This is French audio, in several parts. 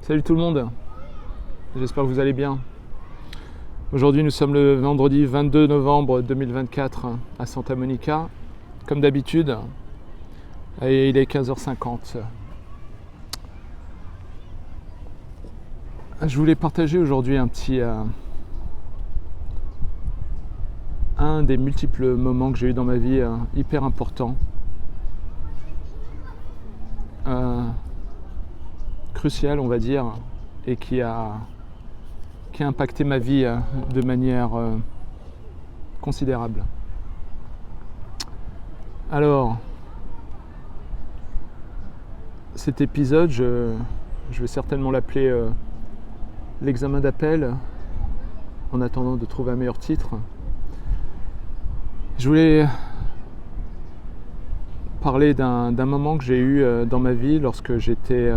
Salut tout le monde, j'espère que vous allez bien. Aujourd'hui nous sommes le vendredi 22 novembre 2024 à Santa Monica, comme d'habitude, et il est 15h50. Je voulais partager aujourd'hui un des multiples moments que j'ai eu dans ma vie hyper important, crucial on va dire, et qui a impacté ma vie de manière considérable. Alors, cet épisode, je vais certainement l'appeler l'examen d'appel, en attendant de trouver un meilleur titre. Je voulais parler d'un moment que j'ai eu dans ma vie lorsque j'étais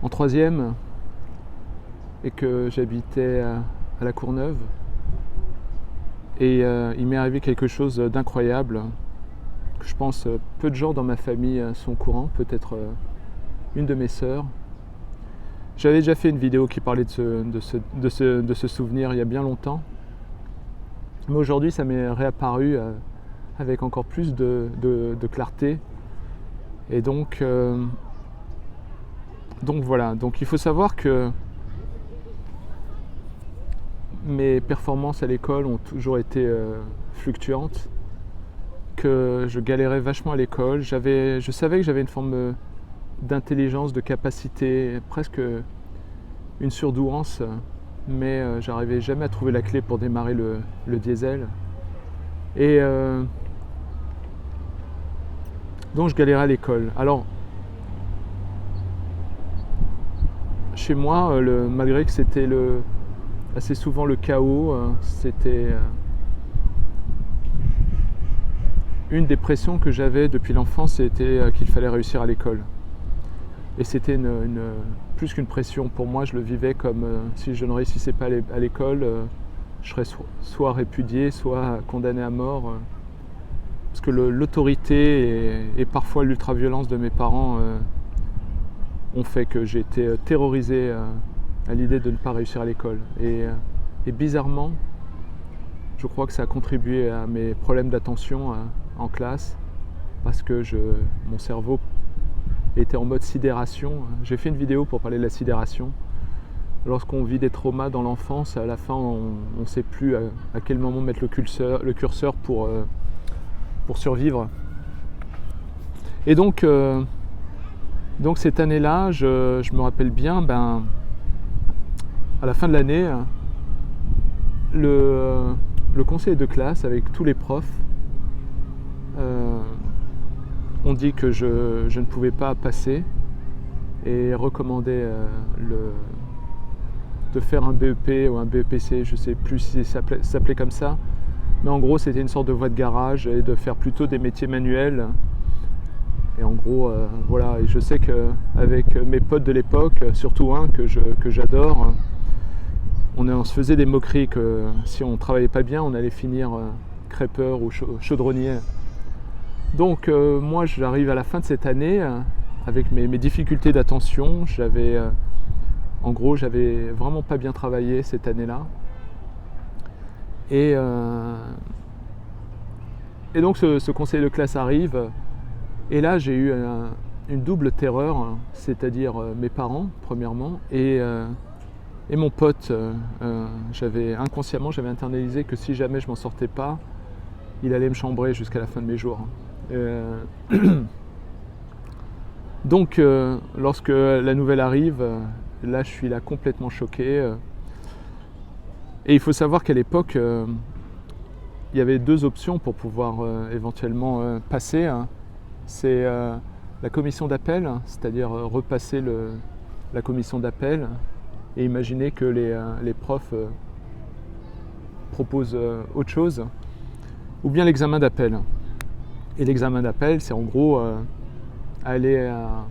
en troisième et que j'habitais à La Courneuve. Et il m'est arrivé quelque chose d'incroyable que je pense peu de gens dans ma famille sont au courant, peut-être une de mes sœurs. J'avais déjà fait une vidéo qui parlait de ce souvenir il y a bien longtemps, mais aujourd'hui ça m'est réapparu avec encore plus de clarté. Et donc voilà, donc il faut savoir que mes performances à l'école ont toujours été fluctuantes, que je galérais vachement à l'école. Je savais que j'avais une forme d'intelligence, de capacité, presque une surdouance, mais j'arrivais jamais à trouver la clé pour démarrer le diesel. Et donc je galérais à l'école. Alors, chez moi, malgré que c'était assez souvent le chaos, c'était une des pressions que j'avais depuis l'enfance, c'était qu'il fallait réussir à l'école. Et c'était plus qu'une pression pour moi, je le vivais comme si je ne réussissais pas à l'école, je serais soit répudié, soit condamné à mort. Parce que l'autorité et parfois l'ultra-violence de mes parents ont fait que j'ai été terrorisé à l'idée de ne pas réussir à l'école. Et bizarrement, je crois que ça a contribué à mes problèmes d'attention en classe, parce que mon cerveau était en mode sidération. J'ai fait une vidéo pour parler de la sidération. Lorsqu'on vit des traumas dans l'enfance, à la fin on ne sait plus à quel moment mettre le curseur pour survivre. Et donc cette année-là, je me rappelle bien, à la fin de l'année, le conseiller de classe avec tous les profs ont dit que je ne pouvais pas passer et recommandaient de faire un BEP ou un BEPC, je ne sais plus si ça s'appelait comme ça, mais en gros c'était une sorte de voie de garage et de faire plutôt des métiers manuels. Et en gros, voilà, et je sais qu'avec mes potes de l'époque, surtout un que j'adore, on se faisait des moqueries que si on ne travaillait pas bien, on allait finir crêpeur ou chaudronnier. Donc moi, j'arrive à la fin de cette année avec mes difficultés d'attention. J'avais vraiment pas bien travaillé cette année-là. Et donc ce conseiller de classe arrive. Et là, j'ai eu une double terreur, c'est-à-dire mes parents, premièrement, et mon pote. Inconsciemment, j'avais internalisé que si jamais je m'en sortais pas, il allait me chambrer jusqu'à la fin de mes jours. Donc, lorsque la nouvelle arrive, là, je suis là complètement choqué. Et il faut savoir qu'à l'époque, il y avait deux options pour pouvoir éventuellement passer. C'est la commission d'appel, c'est-à-dire repasser la commission d'appel et imaginer que les profs proposent autre chose, ou bien l'examen d'appel. Et l'examen d'appel, c'est en gros aller à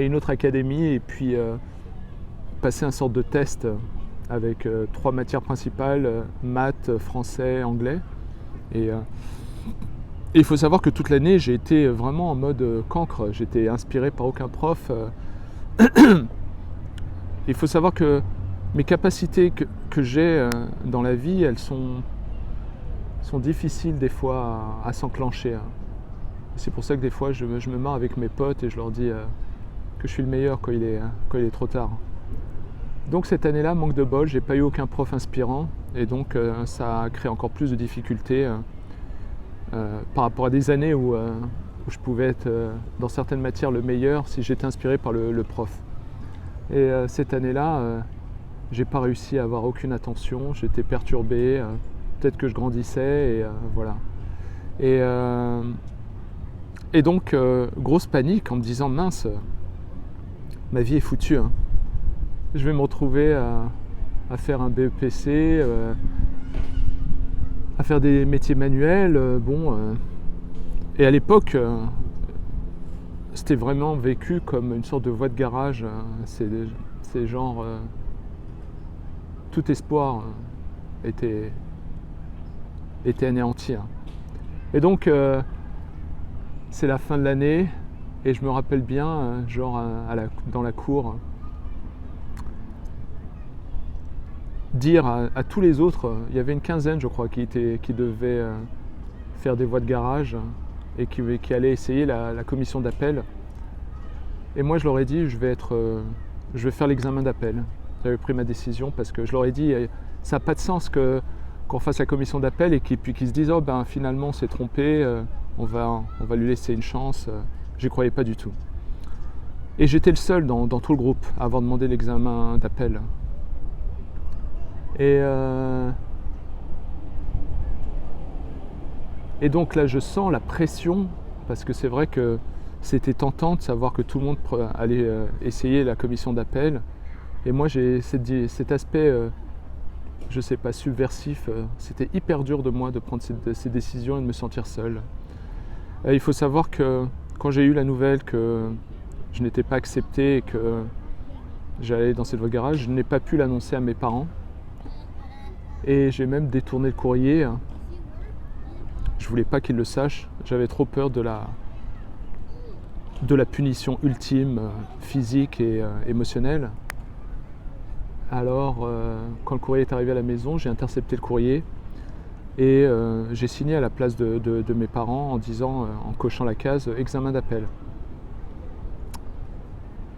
une autre académie et puis passer un sorte de test avec 3 matières principales, maths, français, anglais. Et il faut savoir que toute l'année, j'ai été vraiment en mode cancre. J'étais inspiré par aucun prof. il faut savoir que mes capacités que j'ai dans la vie, elles sont difficiles des fois à s'enclencher. C'est pour ça que des fois je me marre avec mes potes et je leur dis que je suis le meilleur quand il est trop tard. Donc cette année-là, manque de bol, j'ai pas eu aucun prof inspirant et donc ça a créé encore plus de difficultés par rapport à des années où je pouvais être dans certaines matières le meilleur si j'étais inspiré par le prof. Et cette année-là, j'ai pas réussi à avoir aucune attention, j'étais perturbé, peut-être que je grandissais et voilà. Et donc grosse panique en me disant mince, ma vie est foutue. Hein. Je vais me retrouver à faire un BEPC, à faire des métiers manuels, et à l'époque, c'était vraiment vécu comme une sorte de voie de garage. C'est genre, tout espoir était anéanti. Hein. Et donc, c'est la fin de l'année, et je me rappelle bien, dans la cour, dire à tous les autres, il y avait une quinzaine je crois qui devaient faire des voies de garage et qui allaient essayer la commission d'appel. Et moi je leur ai dit je vais faire l'examen d'appel. J'avais pris ma décision parce que je leur ai dit ça n'a pas de sens qu'on fasse la commission d'appel et qu'ils se disent oh ben finalement on s'est trompé, on va lui laisser une chance. J'y croyais pas du tout. Et j'étais le seul dans tout le groupe à avoir demandé l'examen d'appel. Et donc là je sens la pression parce que c'est vrai que c'était tentant de savoir que tout le monde allait essayer la commission d'appel et moi j'ai cet aspect je sais pas subversif, c'était hyper dur de moi de prendre ces décisions et de me sentir seul. Il faut savoir que quand j'ai eu la nouvelle que je n'étais pas accepté et que j'allais dans cette voie de garage, je n'ai pas pu l'annoncer à mes parents. Et j'ai même détourné le courrier. Je voulais pas qu'ils le sachent. J'avais trop peur de la punition ultime, physique et émotionnelle. Alors, quand le courrier est arrivé à la maison, j'ai intercepté le courrier et j'ai signé à la place de mes parents en disant, en cochant la case « examen d'appel ».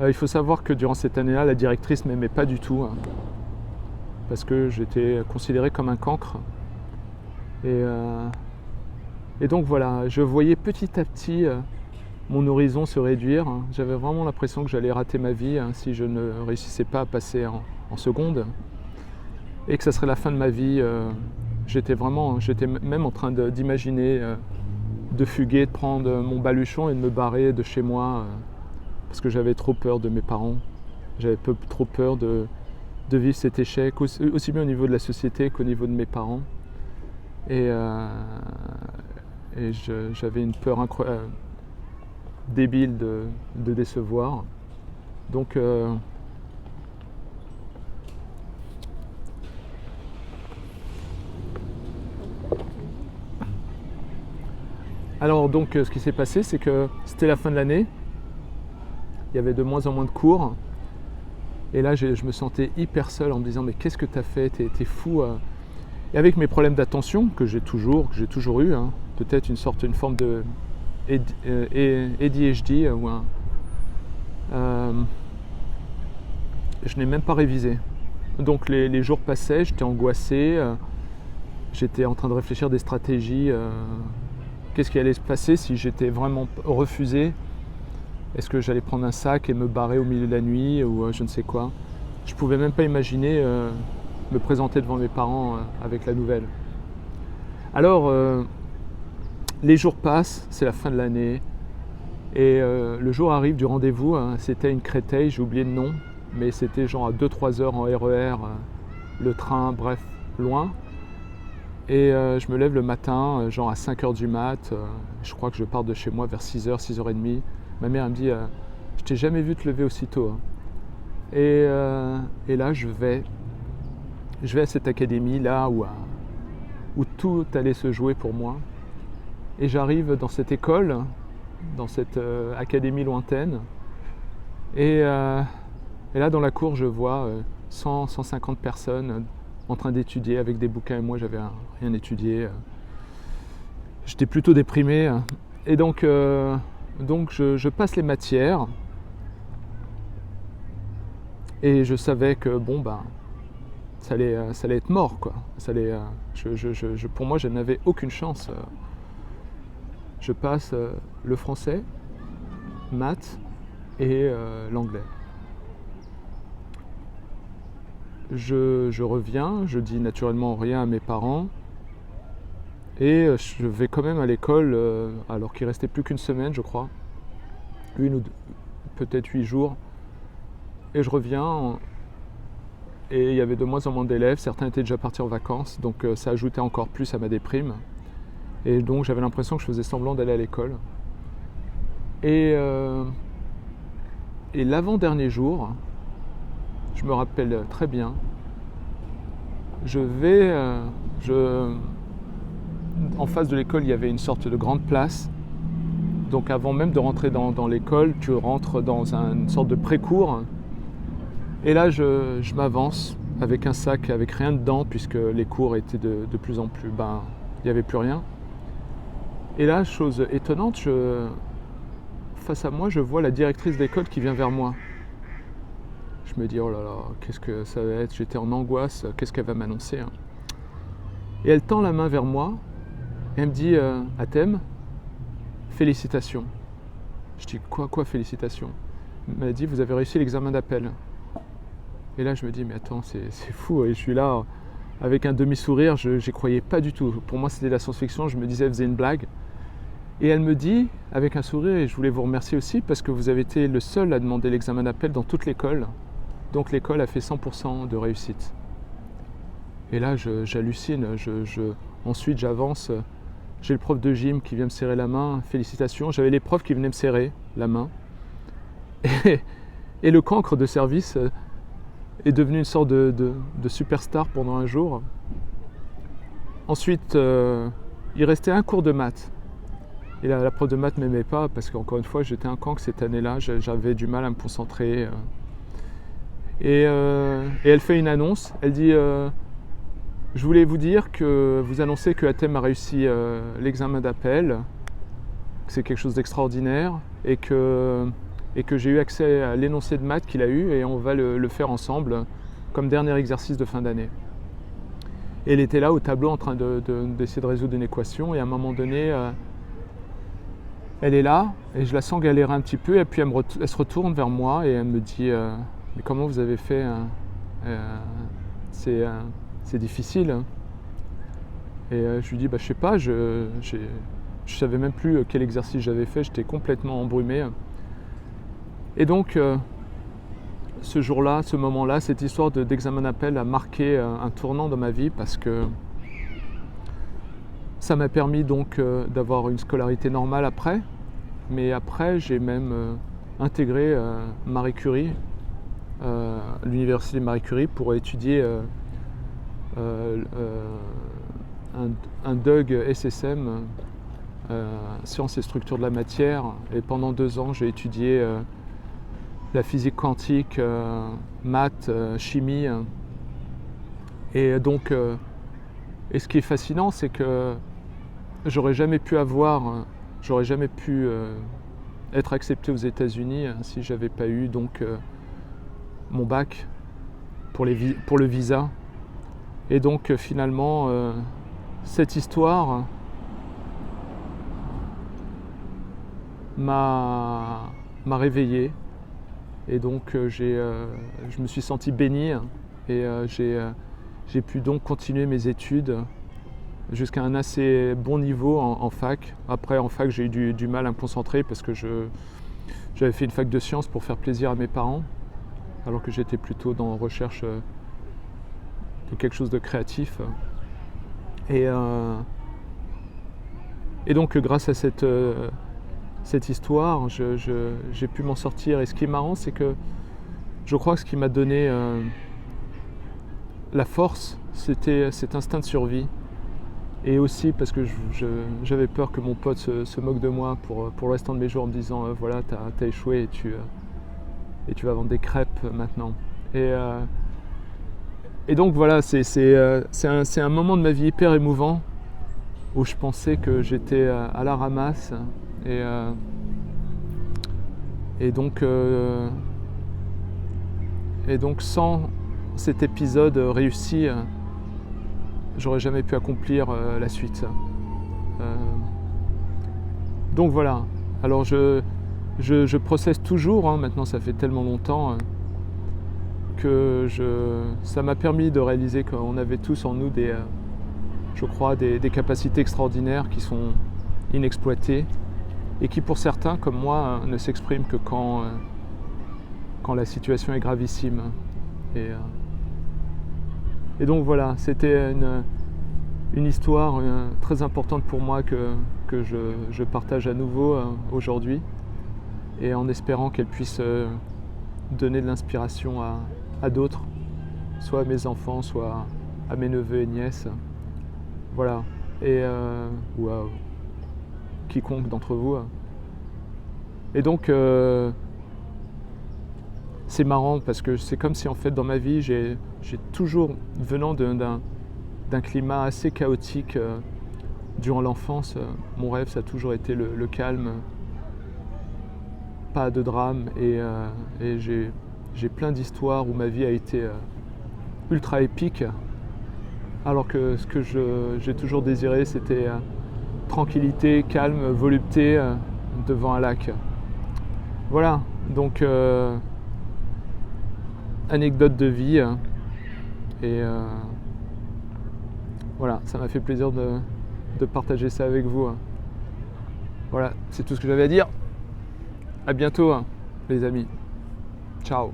Il faut savoir que durant cette année-là, la directrice ne m'aimait pas du tout. Hein, parce que j'étais considéré comme un cancre. Et donc voilà, je voyais petit à petit mon horizon se réduire. J'avais vraiment l'impression que j'allais rater ma vie si je ne réussissais pas à passer en seconde. Et que ça serait la fin de ma vie. J'étais même en train d'imaginer de fuguer, de prendre mon baluchon et de me barrer de chez moi. Parce que j'avais trop peur de mes parents. J'avais trop peur de vivre cet échec, aussi bien au niveau de la société qu'au niveau de mes parents. Et j'avais une peur débile de décevoir. Donc alors donc ce qui s'est passé, c'est que c'était la fin de l'année. Il y avait de moins en moins de cours. Et là, je me sentais hyper seul en me disant « mais qu'est-ce que tu as fait ? T'es fou !» Et avec mes problèmes d'attention, que j'ai toujours eu, hein, peut-être une forme de ADHD, je n'ai même pas révisé. Donc les jours passaient, j'étais angoissé, j'étais en train de réfléchir des stratégies. Qu'est-ce qui allait se passer si j'étais vraiment refusé ? Est-ce que j'allais prendre un sac et me barrer au milieu de la nuit ou je ne sais quoi ? Je ne pouvais même pas imaginer me présenter devant mes parents avec la nouvelle. Alors, les jours passent, c'est la fin de l'année, et le jour arrive du rendez-vous, hein, c'était une Créteil, j'ai oublié le nom, mais c'était genre à 2-3 heures en RER, le train, bref, loin. Et je me lève le matin, genre à 5 heures du mat, je crois que je pars de chez moi vers 6h, 6h30. Ma mère elle me dit je t'ai jamais vu te lever aussitôt. Hein. Et là je vais à cette académie là où tout allait se jouer pour moi. Et j'arrive dans cette école, dans cette académie lointaine. Et Et là, dans la cour, je vois 100, 150 personnes en train d'étudier avec des bouquins. Et moi, j'avais rien étudié. J'étais plutôt déprimé. Et donc je passe les matières. Et je savais que ça allait être mort, quoi. Pour moi, je n'avais aucune chance. Je passe le français, maths et l'anglais. Je reviens, je dis naturellement rien à mes parents et je vais quand même à l'école alors qu'il restait plus qu'une semaine, je crois, une ou deux, peut-être 8 jours. Et je reviens et il y avait de moins en moins d'élèves, certains étaient déjà partis en vacances, donc ça ajoutait encore plus à ma déprime. Et donc j'avais l'impression que je faisais semblant d'aller à l'école. Et l'avant-dernier jour, je me rappelle très bien, en face de l'école, il y avait une sorte de grande place. Donc avant même de rentrer dans l'école, tu rentres dans une sorte de pré-cours. Et là, je m'avance avec un sac, avec rien dedans, puisque les cours étaient de plus en plus... il n'y avait plus rien. Et là, chose étonnante, face à moi, je vois la directrice d'école qui vient vers moi. Je me dis, oh là là, qu'est-ce que ça va être? J'étais en angoisse, qu'est-ce qu'elle va m'annoncer? Et elle tend la main vers moi, et elle me dit, Atem, félicitations. Je dis, quoi, félicitations? Elle m'a dit, vous avez réussi l'examen d'appel. Et là, je me dis, mais attends, c'est fou. Et je suis là, avec un demi-sourire, je n'y croyais pas du tout. Pour moi, c'était de la science-fiction, je me disais, elle faisait une blague. Et elle me dit, avec un sourire, et je voulais vous remercier aussi, parce que vous avez été le seul à demander l'examen d'appel dans toute l'école. Donc l'école a fait 100% de réussite. Et là, j'hallucine. Ensuite, j'avance. J'ai le prof de gym qui vient me serrer la main. Félicitations. J'avais les profs qui venaient me serrer la main. Et le cancre de service est devenu une sorte de superstar pendant un jour. Ensuite, il restait un cours de maths. Et la prof de maths ne m'aimait pas parce qu'encore une fois, j'étais un cancre cette année-là. J'avais du mal à me concentrer. Et elle fait une annonce. Elle dit je voulais vous dire que vous annoncez que Atem a réussi l'examen d'appel, que c'est quelque chose d'extraordinaire et que j'ai eu accès à l'énoncé de maths qu'il a eu et on va le faire ensemble comme dernier exercice de fin d'année. Et elle était là au tableau en train d'essayer de résoudre une équation et à un moment donné, elle est là et je la sens galérer un petit peu et puis elle se retourne vers moi et elle me dit mais comment vous avez fait c'est difficile. Et je lui dis je sais pas, je savais même plus quel exercice j'avais fait, j'étais complètement embrumé. Et donc ce jour-là, ce moment-là, cette histoire d'examen d'appel a marqué un tournant dans ma vie parce que ça m'a permis donc d'avoir une scolarité normale après. Mais après, j'ai même intégré Marie Curie, l'université Marie Curie, pour étudier un DUG SSM, sciences et structures de la matière. Et pendant 2 ans, j'ai étudié la physique quantique, maths, chimie. Et donc, et ce qui est fascinant, c'est que j'aurais jamais pu être accepté aux États-Unis si j'avais pas eu donc mon bac pour le visa. Et donc finalement, cette histoire m'a réveillé. Et donc je me suis senti béni et j'ai pu donc continuer mes études jusqu'à un assez bon niveau en fac. Après en fac j'ai eu du mal à me concentrer parce que j'avais fait une fac de sciences pour faire plaisir à mes parents alors que j'étais plutôt dans la recherche de quelque chose de créatif. Et donc grâce à cette histoire, j'ai pu m'en sortir. Et ce qui est marrant, c'est que je crois que ce qui m'a donné la force, c'était cet instinct de survie. Et aussi parce que j'avais peur que mon pote se moque de moi pour le restant de mes jours en me disant voilà, t'as échoué et et tu vas vendre des crêpes maintenant. Et donc voilà, c'est un moment de ma vie hyper émouvant où je pensais que j'étais à la ramasse et donc sans cet épisode réussi, j'aurais jamais pu accomplir la suite. Donc voilà, alors je processe toujours, hein, maintenant ça fait tellement longtemps que ça m'a permis de réaliser qu'on avait tous en nous des capacités extraordinaires qui sont inexploitées et qui pour certains comme moi ne s'expriment que quand la situation est gravissime. Et donc voilà, c'était une histoire très importante pour moi que je partage à nouveau aujourd'hui, et en espérant qu'elle puisse donner de l'inspiration à d'autres, soit à mes enfants, soit à mes neveux et nièces. Voilà, ou à quiconque d'entre vous. Et donc c'est marrant parce que c'est comme si en fait dans ma vie j'ai toujours, venant d'un climat assez chaotique durant l'enfance, mon rêve ça a toujours été le calme, pas de drame, et j'ai plein d'histoires où ma vie a été ultra épique, alors que ce que j'ai toujours désiré c'était tranquillité, calme, volupté devant un lac. Voilà, donc anecdote de vie, et voilà, ça m'a fait plaisir de partager ça avec vous. Voilà, c'est tout ce que j'avais à dire. À bientôt les amis. Ciao.